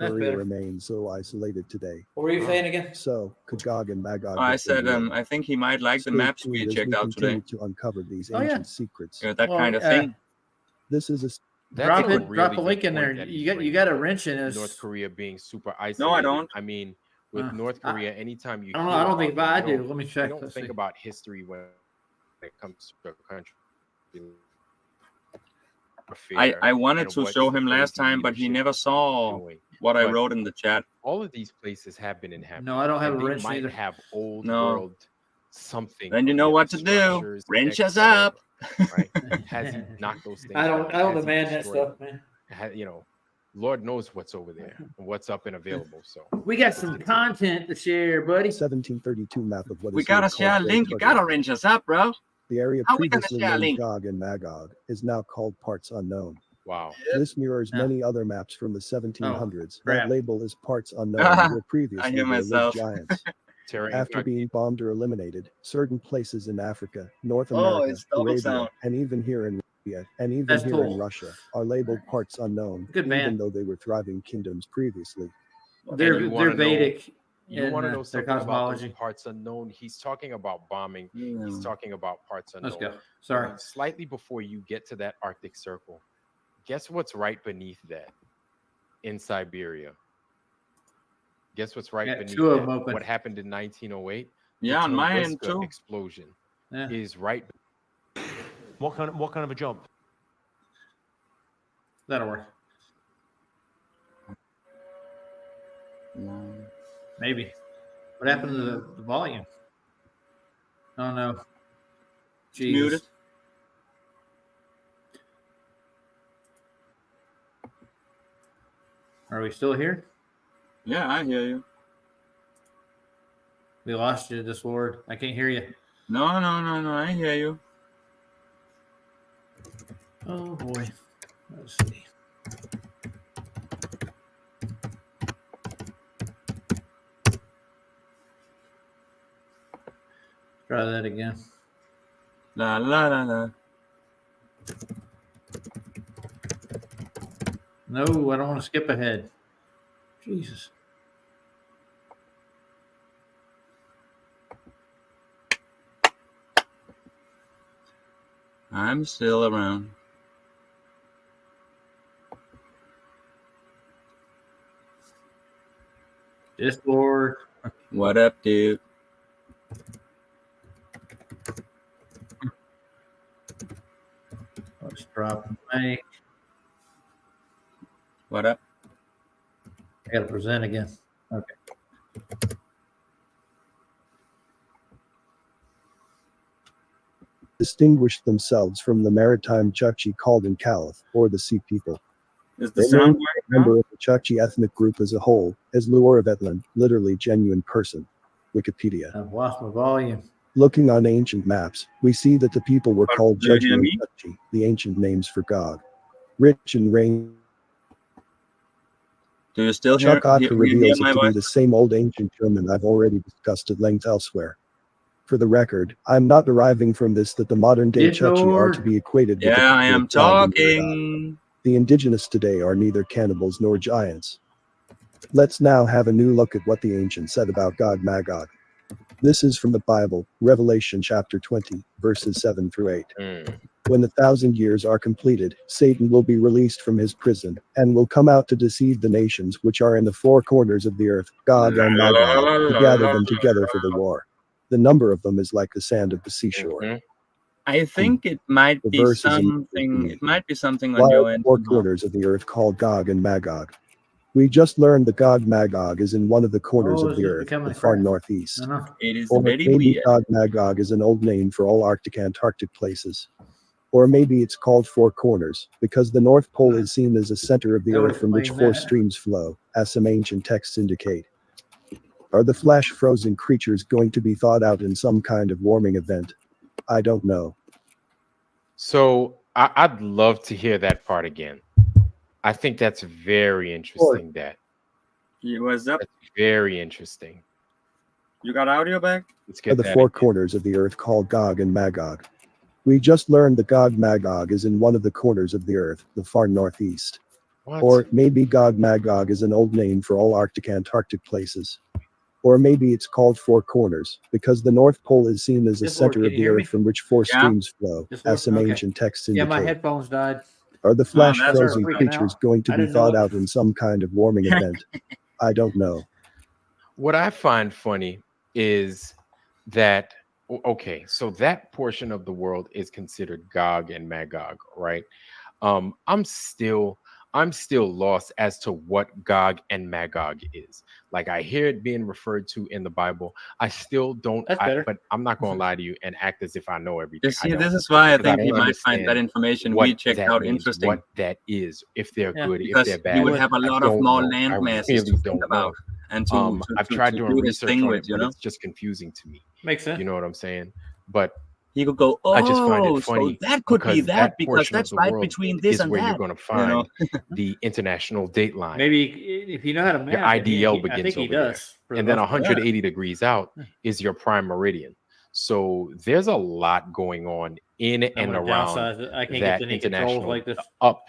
North Korea remains so isolated today? What were you saying again? So, could Gog and Magog... I said, I think he might like the maps we checked out today. To uncover these ancient secrets. Yeah, that kind of thing. This is a... Drop a link in there. You got a wrench in this. North Korea being super isolated. No, I don't. I mean, with North Korea, anytime you... I don't think I do. Let me check. You don't think about history when it comes to a country. I wanted to show him last time, but he never saw what I wrote in the chat. All of these places have been inhabited. No, I don't have a wrench might either. Have old world something. Then you know what to do. Wrench us up. Right? Has he knocked those things? I don't demand that stuff, man. You know, Lord knows what's over there and what's up and available. So we got some content to share, buddy. 1732 map of what we gotta share a link. You gotta wrench us up, bro. The area previously named Gog and Magog is now called Parts Unknown. Wow. This mirrors many other maps from the 1700s that label as Parts Unknown were previously giants. After being bombed or eliminated, certain places in Africa, North America, Arabia, and even here in Russia are labeled Parts Unknown, even though they were thriving kingdoms previously. They're Vedic. You want to know something about those Parts Unknown? He's talking about bombing. He's talking about Parts Unknown. Let's go. Sorry. Slightly before you get to that Arctic Circle, guess what's right beneath that in Siberia? Guess what's right beneath that? What happened in 1908? Yeah, on my end too. Explosion is right. What kind of a job? That'll work. Maybe. What happened to the volume? Oh no. Jeez. Muted. Are we still here? Yeah, I hear you. We lost you, this Lord. I can't hear you. No, I hear you. Oh boy. Let's see. Try that again. La la la la. No, I don't want to skip ahead. Jesus. I'm still around. Discord. What up, dude? Let's drop the mic. What up? I got to present again. Okay. Distinguished themselves from the maritime Chukchi called in Caliph, or the Sea People. Is the sound member of the Chukchi ethnic group as a whole, as Luoravetlan, literally genuine person. Wikipedia. I've lost my volume. Looking on ancient maps, we see that the people were called Chukchi and Chukchi, the ancient names for Gog. Rich and rain. Do you still hear reveals it to be the same old ancient German I've already discussed at length elsewhere. For the record, I'm not deriving from this that the modern-day Chukchi are to be equated with I am talking. The indigenous today are neither cannibals nor giants. Let's now have a new look at what the ancients said about Gog Magog. This is from the Bible, Revelation chapter 20, verses 7 through 8. When the 1,000 years are completed, Satan will be released from his prison, and will come out to deceive the nations which are in the four corners of the earth, Gog and Magog, to gather them together for the war. The number of them is like the sand of the seashore. I think it might be something. It might be something on your end. Four corners of the earth called Gog and Magog. We just learned that Gog Magog is in one of the corners of the earth, the far northeast. It is or very maybe weird. Gog Magog is an old name for all Arctic Antarctic places. Or maybe it's called Four Corners, because the North Pole is seen as a center of the earth from which four streams flow, as some ancient texts indicate. Are the flash-frozen creatures going to be thawed out in some kind of warming event? I don't know. So I'd love to hear that part again. I think that's very interesting. What's up? That's very interesting. You got audio back? Let's get the four corners of the earth called Gog and Magog. We just learned that Gog Magog is in one of the corners of the earth, the far northeast. What? Or maybe Gog Magog is an old name for all Arctic Antarctic places. Or maybe it's called Four Corners, because the North Pole is seen as a Discord, center can of you the hear me? Earth from which four Yeah. streams flow, Discord? as some Okay. ancient texts Yeah, my indicate. headphones died. Are the flash that's frozen freaking creatures out. going to I be didn't know thawed it. out in some kind of warming event? I don't know. What I find funny is that okay, so that portion of the world is considered Gog and Magog, right? I'm still lost as to what Gog and Magog is. Like I hear it being referred to in the Bible. I still don't. That's better. But I'm not going to lie to you and act as if I know everything. You see, I this don't, is why I because I think he don't might find that understand information what we checked that out means, interesting. what that is, if they're Yeah. good, if Because they're he bad. would have a I lot of don't more know. land I masses really to think don't know. about and to I've tried doing do his research thing on with, it, you but know. it's just confusing to me. Makes sense. You know what I'm saying? But He could go, I just find oh, it so funny that could be because that because portion of that's the right world between this is and where you're that. going to You know, find the international date line. Maybe if you know how to map, Your and IDL I begins think he over there. does. For the And then most part. 180 degrees out is your prime meridian. So there's a lot going on in I'm and gonna around downsize it. I can't that get any controls international like this. up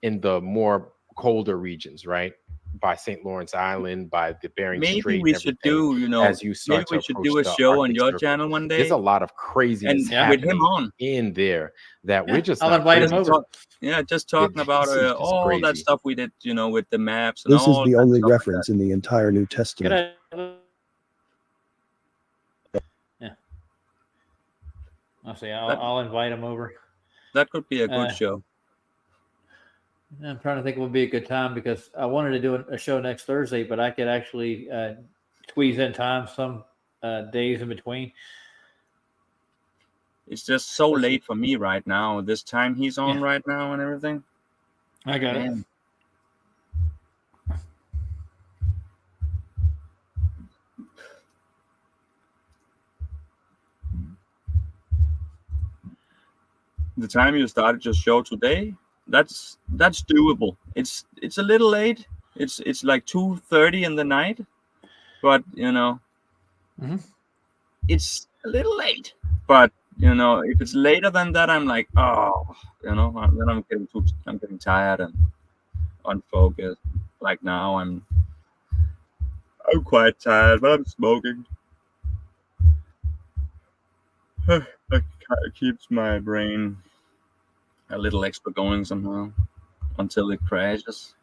in the more colder regions, right? By St. Lawrence Island, by the Bering maybe Strait, we and should everything. do, you know, As you maybe start to we should approach do a the show on Arctic your Circle, channel one there's day a lot of craziness and with him happening on. in there that we're just I'll not invite him privy over. to. Just talking about This is just all that crazy. stuff we did, you know, with the maps and This is all the that only stuff like reference that. in the entire New Testament. Good idea. Yeah. I'll see. I'll invite him over. That could be a good show. I'm trying to think what would be a good time because I wanted to do a show next Thursday, but I could actually squeeze in time some days in between. It's just so late for me right now. This time he's on right now and everything. I got it. The time you started your show today, that's doable. It's a little late. It's like 2:30 in the night, but you know, it's a little late. But you know, if it's later than that, I'm like, oh, you know, then I'm getting tired and unfocused. Like now, I'm quite tired, but I'm smoking. It keeps my brain a little extra going somehow until it crashes.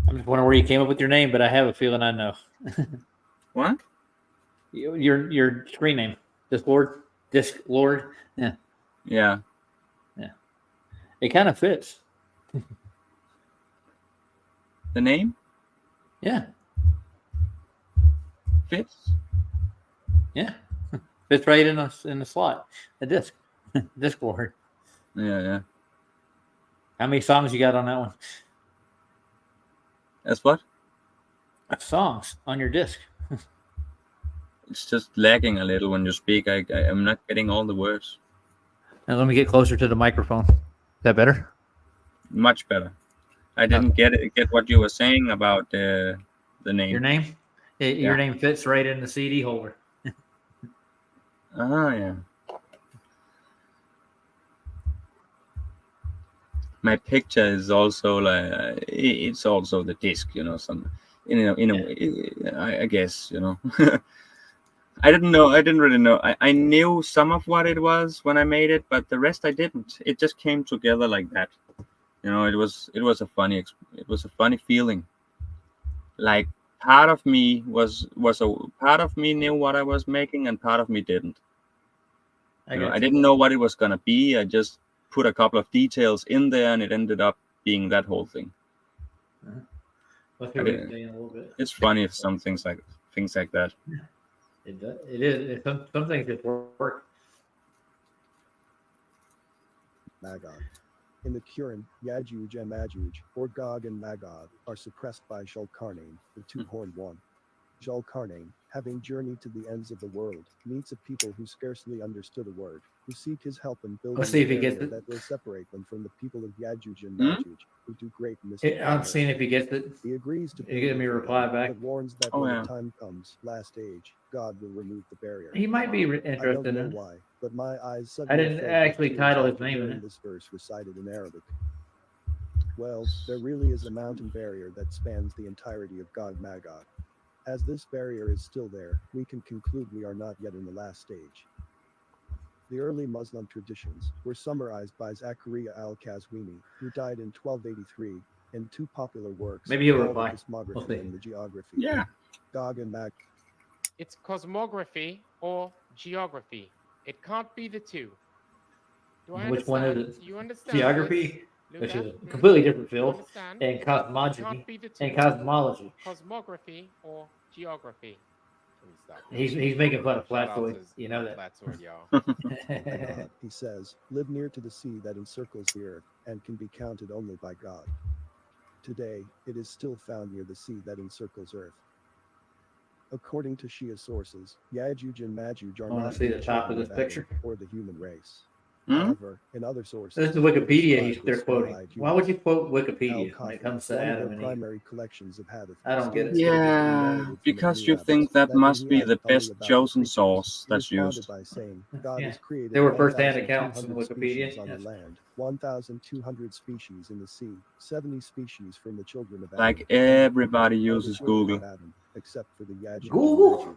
I'm just wondering where you came up with your name, but I have a feeling I know. What? Your screen name, Disc Lord. Yeah. Yeah. Yeah. It kind of fits. The name? Yeah. Fits? Yeah. Fits right in the slot. The disc. Disc Lord. Yeah. How many songs you got on that one? That's what? Songs on your disc. It's just lagging a little when you speak. I'm not getting all the words. Now let me get closer to the microphone. Is that better? Much better. I didn't get what you were saying about the name. Your name? Your name fits right in the CD holder. Yeah. My picture is also like it's also the disc, you know. In a way, I guess, you know. I didn't really know. I knew some of what it was when I made it, but the rest I didn't. It just came together like that. You know, it was a funny feeling. Like part of me part of me knew what I was making, and part of me didn't. I didn't know what it was gonna be. I just put a couple of details in there, and it ended up being that whole thing. Let's hear what you're saying a little bit. It's funny if some things like that. It does. It is. Some things just work. Magog. In the Quran, Yajuj and Majuj, or Gog and Magog, are suppressed by Shulkarnain, the two-horned one. Zulkarnain, having journeyed to the ends of the world, meets a people who scarcely understood a word, who seek his help in building Let's see a if he gets barrier it. that will separate them from the people of Yajuj and Hmm? Majuj, who do great mischief. on I'm earth. seeing if he gets it. He agrees to You give build me it a for reply them, back. but warns that Oh, when yeah. the time comes, last age, God will remove the barrier. He might be I don't interested know in it. why, but my eyes I suddenly didn't filled with actually tears title his after name in hearing it. this verse recited in Arabic. Well, there really is a mountain barrier that spans the entirety of Gog Magog. As this barrier is still there, we can conclude we are not yet in the last stage. The early Muslim traditions were summarized by Zakaria al-Qazwini, who died in 1283, in two popular works, Maybe he'll called reply. the Cosmography We'll see. and the Geography. Yeah. Gog and Magog. It's cosmography or geography. It can't be the two. Do I Which one is understand? it? Do you understand? Geography, this, which Luca? is a completely different Do you field, understand? and It can't cosmology be the two. and cosmology. Cosmography or geography. Let me stop. He's making fun of Shout flat out sword. to You know Flat Sword, y'all. that. God, he says, live near to the sea that encircles the earth, and can be counted only by God. Today, it is still found near the sea that encircles earth. According to Shia sources, Yajuj and Majuj are I wanna not see the the top of children this of Adam picture. or the human race. Hmm? However, in other sources, This is they Wikipedia describe they're this quoting. one-eyed Why would you humans. quote Wikipedia when it Al-Kafi, comes to one of Adam their and Eve? primary collections of hadith, I don't get it. states that it is Yeah, narrated from because Ibn you think Abbas that when must he be asked the Ali best about the chosen creatures, source he that's responded used. by saying, God Yeah. has created They were first-hand accounts in 1,200 Wikipedia, species on yes. the land, 1,200 species in the sea, 70 species from the children of Adam. Like and the everybody people are the uses children Google. of Adam, except for the Yajuj Google? and Majuj.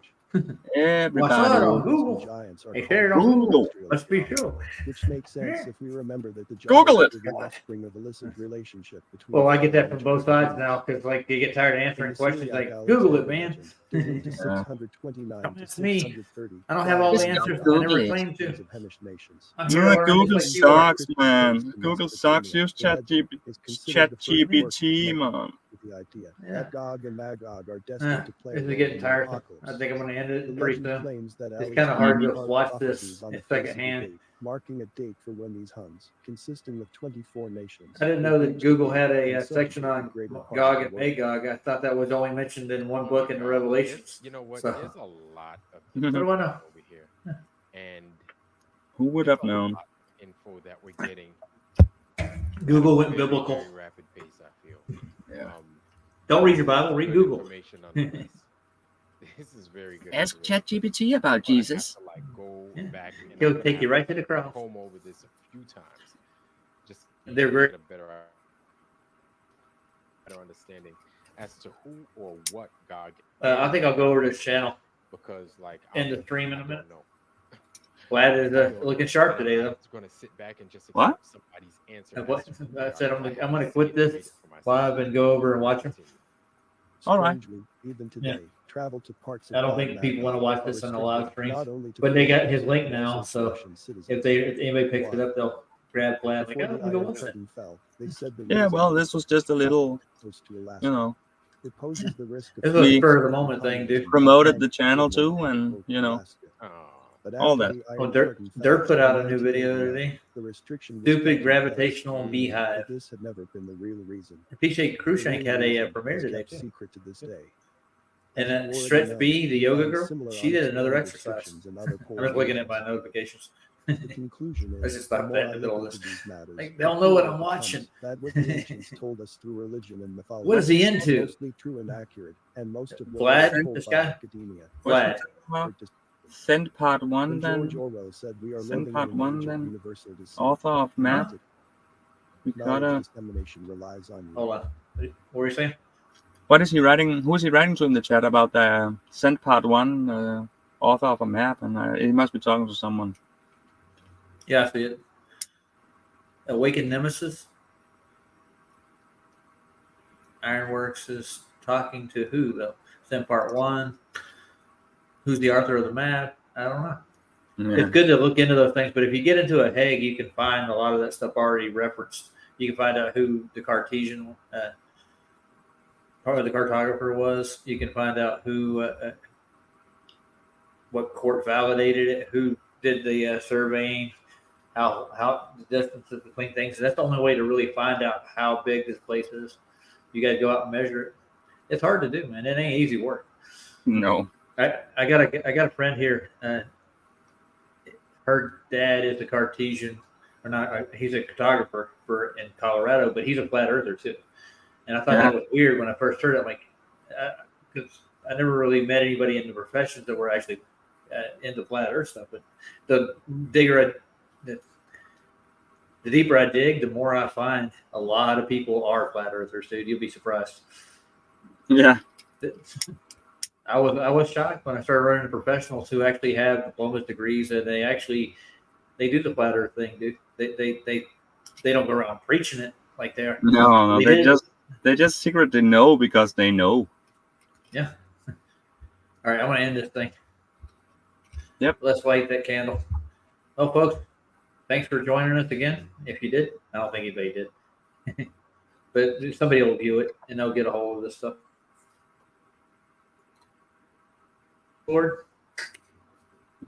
Everybody Well, I saw it on uses Google. And giants are They called shared it on Google. terrestrial Must be gods, true. which makes sense Yeah. if we remember that the Google giants it. were the offspring of illicit relationship between Well, I get that Pharaoh from and both sides Tammuz. now because, like, they get tired of In answering the questions. Syriac Like, Google it, Alexander man. legend, dating to Yeah. 629 Don't to ask me. 630, I don't have God all the Just commanded answers. go I all never Google it. claimed kings to. of Hamish nations. I'm here to learn just Google like you are. sucks, man. Google sucks. Use ChatGPT ChatGPT, man. with the idea Yeah. that Gog and Magog are destined to play a This is role getting in the tiresome. apocalypse. I think I'm going to end The it pretty legend soon. claims that It's Ali's kind of hard to carved watch prophecies this on in the face of the secondhand. date, marking a date for when these Huns, consisting of 24 nations, I didn't will know that reach Google the had and a section subjugate the on greater part of Gog the and world. Magog. I thought that was only mentioned in one book in the Revelations. You know what? So, There's a lot of what do I know? over here, and Who would there's have a known? lot of info that we're getting. Google at a went very, biblical. Very rapid pace, I feel. Yeah. Don't read your Bible, Good read Google. information nonetheless. This is very good. Ask information. ChatGPT about I'm gonna have Jesus. to, like, go Yeah. back and He'll I'm gonna take you have right to the cross. comb over this a few times. Just They're to very- get a better understanding as to who or what God. I think I'll go over to his channel. Because, like, End the I stream in a don't minute. know. Vlad is I don't looking know. sharp And today, I'm though. not gonna sit back and just What? accept somebody's answer. And what- as to who I God said is. I'm I gonna wanna quit see it and this read it for myself. live and go over and watch him. All right. Strangely, even today, travel to parts of I don't Gog think people Magog want to watch are this on a live restricted stream, not only to but they got Christians, his link but now. also So Russian citizens. if anybody picks it up, they'll grab Vlad. Like, Before oh, the let me go Iron watch that. Curtain fell, they said the Yeah, reason well, was this was just a little, close to Alaska. you know, It poses the risk of This was a We- spur of the moment thing, dude. promoted the channel too, and you know, Alaska. Oh. But all after that. the Oh, Iron Dirk Curtain fell Dirk put in out a new video the other 1989, day. the restriction was Stupid kept in place, gravitational but beehive. this had never been the real reason. PJ The Cruikshank real had a reason premiere was today kept too. secret to this day. And As then you already Stretch know, B, the we yoga find girl, similar she did another unexplained exercise. restrictions in other I'm just looking at my religions. notifications. The conclusion Let's is, just stop the more that in I the middle look of into this. these matters, Like, the they'll know what clearer I'm it watching. becomes that what the ancients told us through religion and mythology What is he is into? mostly true and accurate, and most of what Vlad, is told this by guy? academia Vlad. Well, are just. send part one When George then. Orwell said we are Send living part in an one age of then. universal deceit, Author of he map. meant it. We Knowledge gotta. dissemination relies on you. Hold on. What were you saying? What is he writing? Who is he writing to in the chat about the send part one? Author of a map, and he must be talking to someone. Yeah, I see it. Awakened Nemesis. Ironworks is talking to who though? Send part one. Who's the author of the map? I don't know. Yeah. It's good to look into those things, but if you get into a Hague, you can find a lot of that stuff already referenced. You can find out who the Cartesian, part of the cartographer was. You can find out who, what court validated it, who did the surveying, how the distances between things. That's the only way to really find out how big this place is. You got to go out and measure it. It's hard to do, man. It ain't easy work. No. I got a friend here. Her dad is a Cartesian, or not? He's a cartographer in Colorado, but he's a flat earther too. And I thought that was weird when I first heard it. I'm like, because I never really met anybody in the professions that were actually into flat Earth stuff. But the deeper I dig, the more I find a lot of people are flat earthers, dude. You'll be surprised. Yeah. I was shocked when I started running into professionals who actually have diploma's degrees and they do the flat Earth thing, dude. They don't go around preaching it like they are. No, they just secretly know because they know. Yeah. All right, I'm gonna end this thing. Yep. Let's light that candle. Oh, folks, thanks for joining us again. If you did, I don't think anybody did, but somebody will view it and they'll get a hold of this stuff. Lord,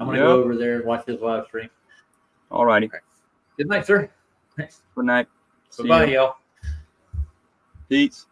I'm gonna go over there and watch this live stream. Alrighty. Right. Good night, sir. Good night. Bye-bye, y'all. Peace.